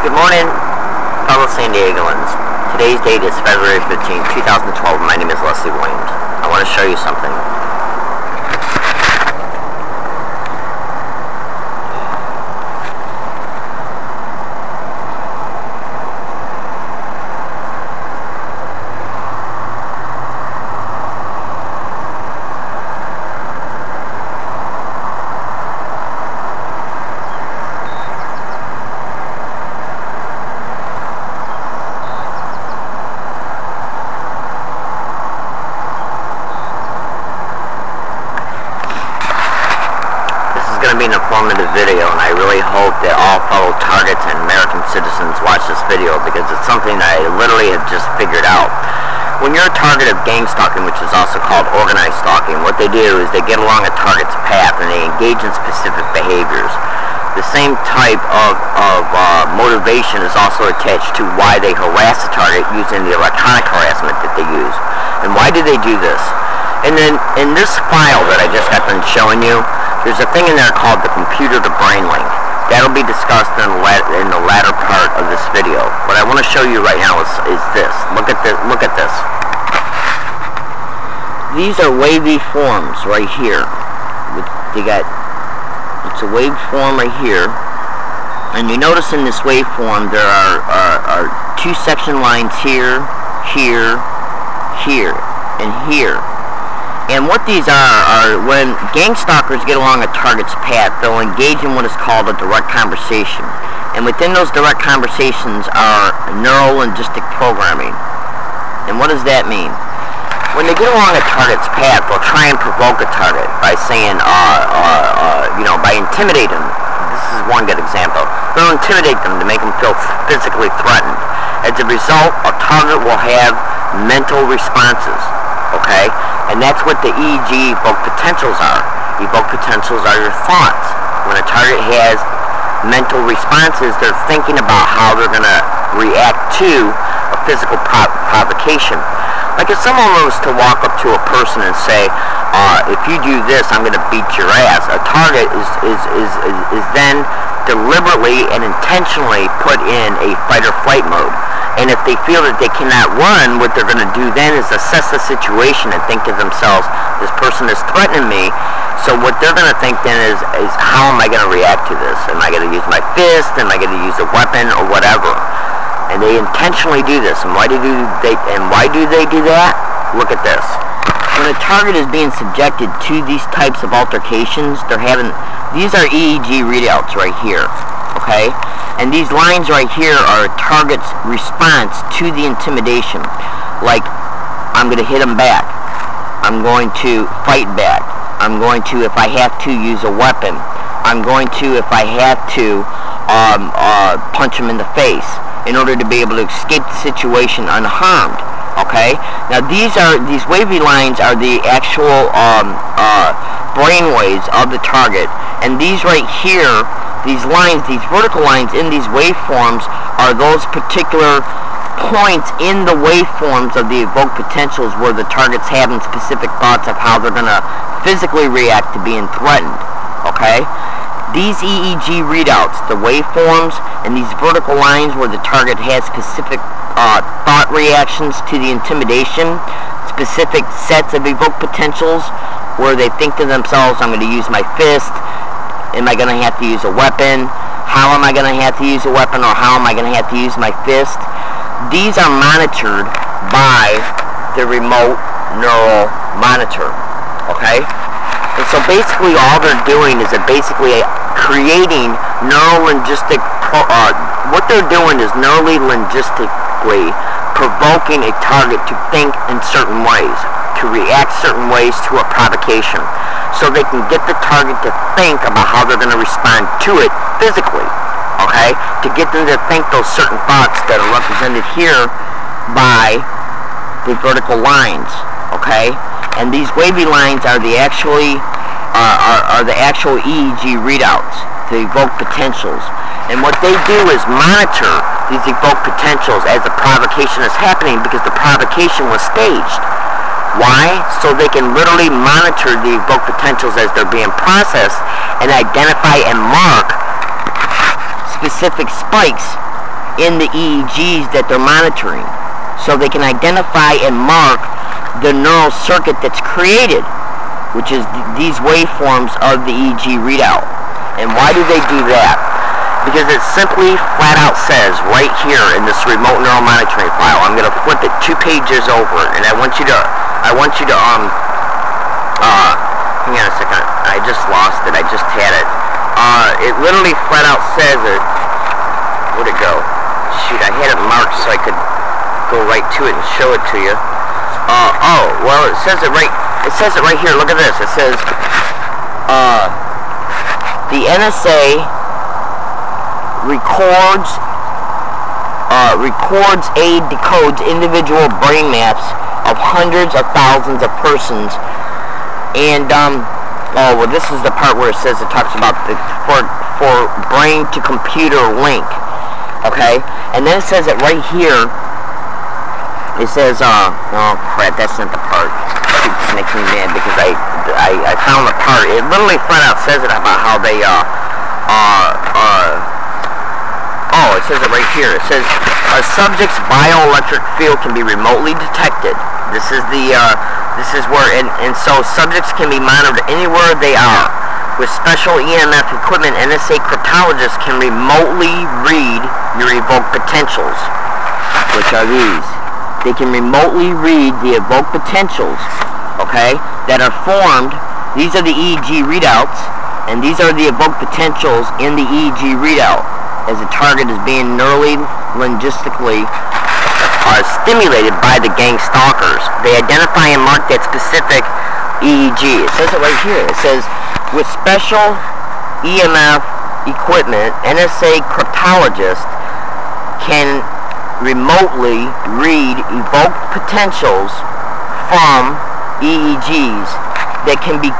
Good morning, fellow San Diegoans. Today's date is February 15, 2012. My name is Leslie Williams. I want to show you something. Going to be an informative video, and I really hope that all fellow targets and American citizens watch this video, because it's something that I literally have just figured out. When you're a target of gang stalking, which is also called organized stalking, what they do is they get along a target's path and they engage in specific behaviors. The same type of motivation is also attached to why they harass the target using the electronic harassment that they use. And why do they do this? And then in this file that I just got done showing you, there's a thing in there called the computer-to-brain link. That'll be discussed in the latter part of this video. What I want to show you right now is this. Look at this. Look at this. These are wavy forms right here. It's a wave form right here, and you notice in this waveform there are two section lines here, here, here, and here. And what these are when gang stalkers get along a target's path, they'll engage in what is called a direct conversation. And within those direct conversations are neuro-linguistic programming. And what does that mean? When they get along a target's path, they'll try and provoke a target by saying, by intimidating them. This is one good example. They'll intimidate them to make them feel physically threatened. As a result, a target will have mental responses. Okay? And that's what the EEG evoked potentials are. Evoked potentials are your thoughts. When a target has mental responses, they're thinking about how they're going to react to a physical provocation. Like if someone was to walk up to a person and say, if you do this, I'm going to beat your ass, a target is then deliberately and intentionally put in a fight or flight mode. And if they feel that they cannot run, what they're going to do then is assess the situation and think to themselves, this person is threatening me. So what they're going to think then is how am I going to react to this? Am I going to use my fist? Am I going to use a weapon or whatever? And they intentionally do this. And why do they do that? Look at this. When a target is being subjected to these types of altercations, these are EEG readouts right here. Okay? And these lines right here are a target's response to the intimidation. Like, I'm going to hit him back. I'm going to fight back. I'm going to, if I have to, use a weapon. I'm going to, if I have to, punch him in the face in order to be able to escape the situation unharmed. Okay? Now these wavy lines are the actual brainwaves of the target. And these right here, these lines, these vertical lines in these waveforms are those particular points in the waveforms of the evoked potentials where the target's having specific thoughts of how they're going to physically react to being threatened. Okay? These EEG readouts, the waveforms, and these vertical lines where the target has specific thought reactions to the intimidation, specific sets of evoked potentials where they think to themselves, I'm going to use my fist. Am I going to have to use a weapon? How am I going to have to use a weapon, or how am I going to have to use my fist? These are monitored by the remote neural monitor. Okay? And so basically all they're doing is basically creating neuro-linguistic, what they're doing is neuro-linguistically provoking a target to think in certain ways, to react certain ways to a provocation, so they can get the target to think about how they're going to respond to it physically, okay? To get them to think those certain thoughts that are represented here by the vertical lines, okay? And these wavy lines are the actual EEG readouts, the evoked potentials. And what they do is monitor these evoked potentials as the provocation is happening, because the provocation was staged. Why? So they can literally monitor the evoked potentials as they're being processed and identify and mark specific spikes in the EEGs that they're monitoring, so they can identify and mark the neural circuit that's created, which is these waveforms of the EEG readout. And why do they do that? Because it simply flat out says right here in this remote neural monitoring file, I'm going to flip it 2 pages over, and I want you to hang on a second, I just lost it, I just had it. It literally flat out says it. Where'd it go? Shoot, I had it marked so I could go right to it and show it to you. Oh, well, it says it right here, look at this. It says, the NSA records, decodes individual brain maps of hundreds of thousands of persons. And, oh, well, this is the part where it says, it talks about the, for brain to computer link. Okay? And then it says it right here. It says, oh crap, that's not the part. It's making me mad because I found the part. It literally flat out says it about how they, oh, it says it right here. It says, a subject's bioelectric field can be remotely detected. This is the, this is where, and so subjects can be monitored anywhere they are. With special EMF equipment, NSA cryptologists can remotely read your evoked potentials, which are these. They can remotely read the evoked potentials, okay, that are formed. These are the EEG readouts, and these are the evoked potentials in the EEG readout, as the target is being neurally, linguistically stimulated by the gang stalkers. They identify and mark that specific EEG. It says it right here. It says, with special EMF equipment, NSA cryptologists can remotely read evoked potentials from EEGs that can be,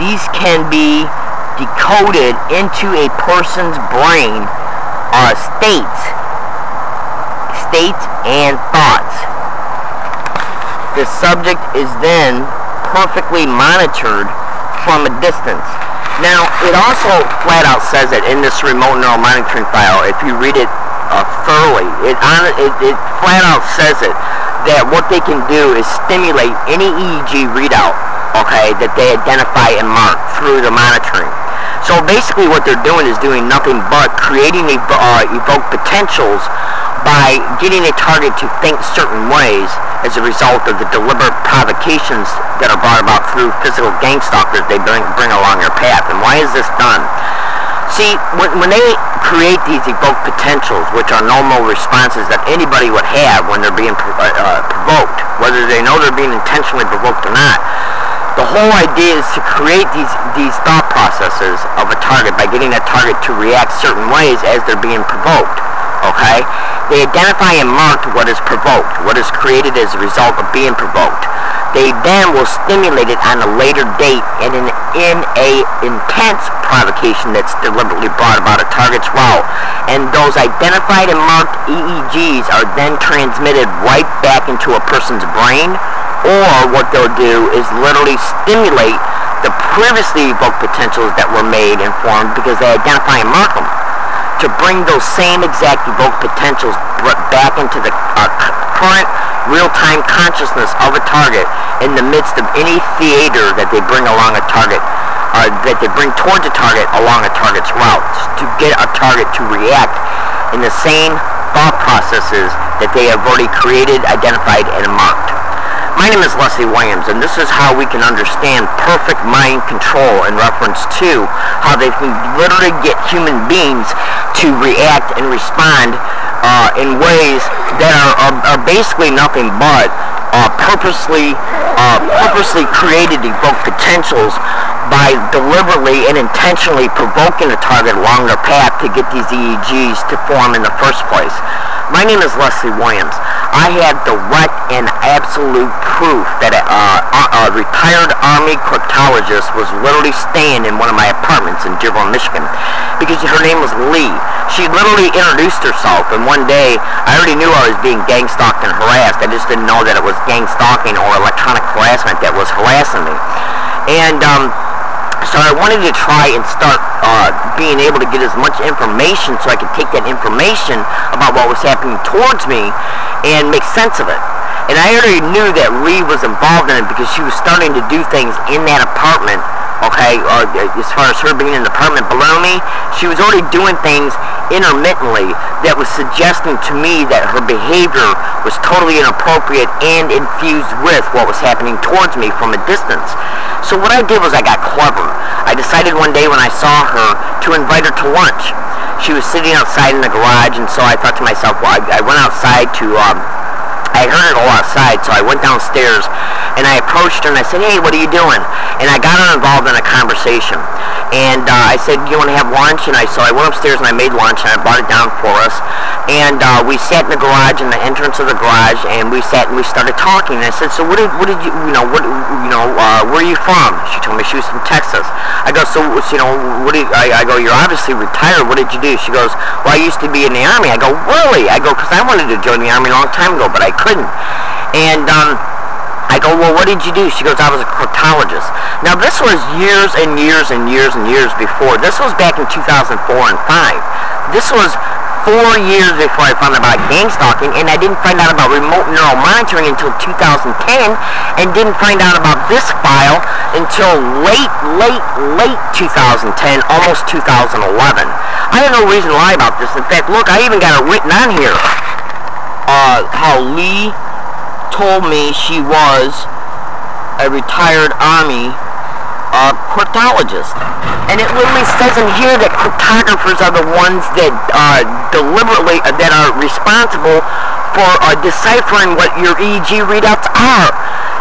these can be decoded into a person's brain states and thoughts. The subject is then perfectly monitored from a distance. Now, it also flat out says it in this remote neural monitoring file, if you read it thoroughly, it flat out says it, that what they can do is stimulate any EEG readout, okay, that they identify and mark through the monitoring. So basically what they're doing is doing nothing but creating evoked potentials by getting a target to think certain ways as a result of the deliberate provocations that are brought about through physical gang stalkers they bring along their path. And why is this done? See, when they create these evoked potentials, which are normal responses that anybody would have when they're being provoked, whether they know they're being intentionally provoked or not, the whole idea is to create these thought processes of a target by getting that target to react certain ways as they're being provoked. Okay? They identify and mark what is provoked, what is created as a result of being provoked. They then will stimulate it on a later date and in a intense provocation that's deliberately brought about a target's route. And those identified and marked EEGs are then transmitted right back into a person's brain, or what they'll do is literally stimulate the previously evoked potentials that were made and formed because they identify and mark them, to bring those same exact evoked potentials back into the current real-time consciousness of a target in the midst of any theater that they bring along a target, that they bring towards a target along a target's route, to get a target to react in the same thought processes that they have already created, identified, and marked. My name is Leslie Williams, and this is how we can understand perfect mind control in reference to how they can literally get human beings to react and respond in ways that are basically nothing but purposely created evoked potentials by deliberately and intentionally provoking a target along their path to get these EEGs to form in the first place. My name is Leslie Williams. I have direct and absolute proof that a retired Army cryptologist was literally staying in one of my apartments in Dearborn, Michigan, because her name was Lee. She literally introduced herself, and one day, I already knew I was being gang stalked and harassed. I just didn't know that it was gang stalking or electronic harassment that was harassing me. And So I wanted to try and start being able to get as much information so I could take that information about what was happening towards me and make sense of it. And I already knew that Lee was involved in it because she was starting to do things in that apartment, okay, as far as her being in the apartment below me. She was already doing things intermittently that was suggesting to me that her behavior was totally inappropriate and infused with what was happening towards me from a distance. So what I did was I got clever. I decided one day when I saw her to invite her to lunch. She was sitting outside in the garage, and so I thought to myself, well, I went outside to, I heard her go outside, so I went downstairs, and I approached her, and I said, hey, what are you doing? And I got her involved in a conversation. And I said, you want to have lunch? And so I went upstairs, and I made lunch, and I brought it down for us. And we sat in the garage, in the entrance of the garage, and we sat and we started talking. And I said, so where are you from? She told me she was from Texas. I go, so, I go, you're obviously retired. What did you do? She goes, well, I used to be in the Army. I go, really? I go, because I wanted to join the Army a long time ago, but I couldn't. And I go, well, what did you do? She goes, I was a proctologist. Now, this was years and years and years and years before. This was back in 2004 and 5. This was 4 years before I found out about gang stalking, and I didn't find out about remote neural monitoring until 2010, and didn't find out about this file until late 2010, almost 2011. I have no reason to lie about this. In fact, look, I even got it written on here. How Lee told me she was a retired Army cryptologist. And it literally says in here that cryptographers are the ones that deliberately, that are responsible for deciphering what your EEG readouts are.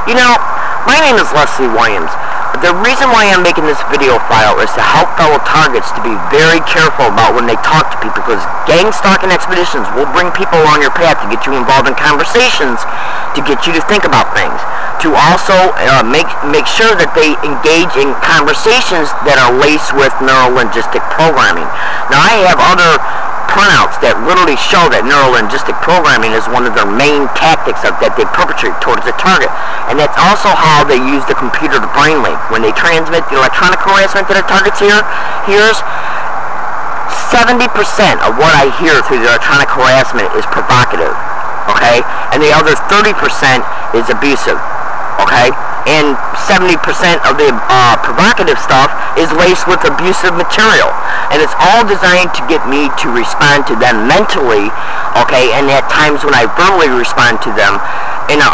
You know, my name is Leslie Williams. The reason why I'm making this video file is to help fellow targets to be very careful about when they talk to people, because gang stalking expeditions will bring people along your path to get you involved in conversations, to get you to think about things, to also make sure that they engage in conversations that are laced with neuro-linguistic programming. Now, I have other printouts that literally show that neuro-linguistic programming is one of their main tactics that they perpetrate towards the target. And that's also how they use the computer-to-brain link. When they transmit the electronic harassment that a target hears, 70% of what I hear through the electronic harassment is provocative, okay? And the other 30% is abusive, okay? And 70% of the provocative stuff is laced with abusive material. And it's all designed to get me to respond to them mentally, okay? And at times when I verbally respond to them in a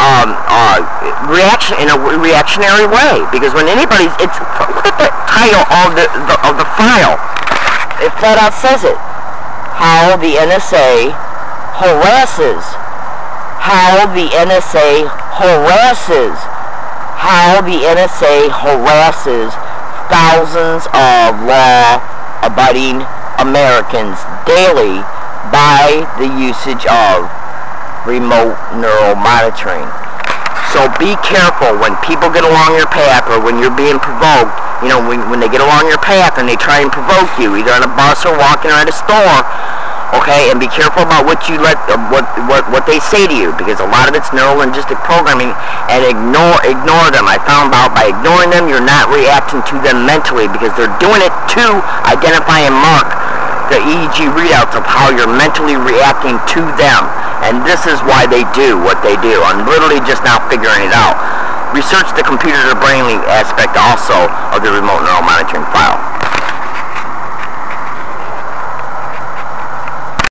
reactionary way. Because when anybody's, look at the title of the file. It flat out says it. How the NSA harasses. How the NSA harasses. How the NSA harasses thousands of law-abiding Americans daily by the usage of remote neural monitoring. So be careful when people get along your path, or when you're being provoked. You know, when they get along your path and they try and provoke you, either on a bus or walking or at a store. Okay, and be careful about what you what they say to you, because a lot of it's neuro-linguistic programming, and ignore them. I found out by ignoring them, you're not reacting to them mentally, because they're doing it to identify and mark the EEG readouts of how you're mentally reacting to them. And this is why they do what they do. I'm literally just now figuring it out. Research the computer-to-brain link aspect also of the remote neural monitoring file.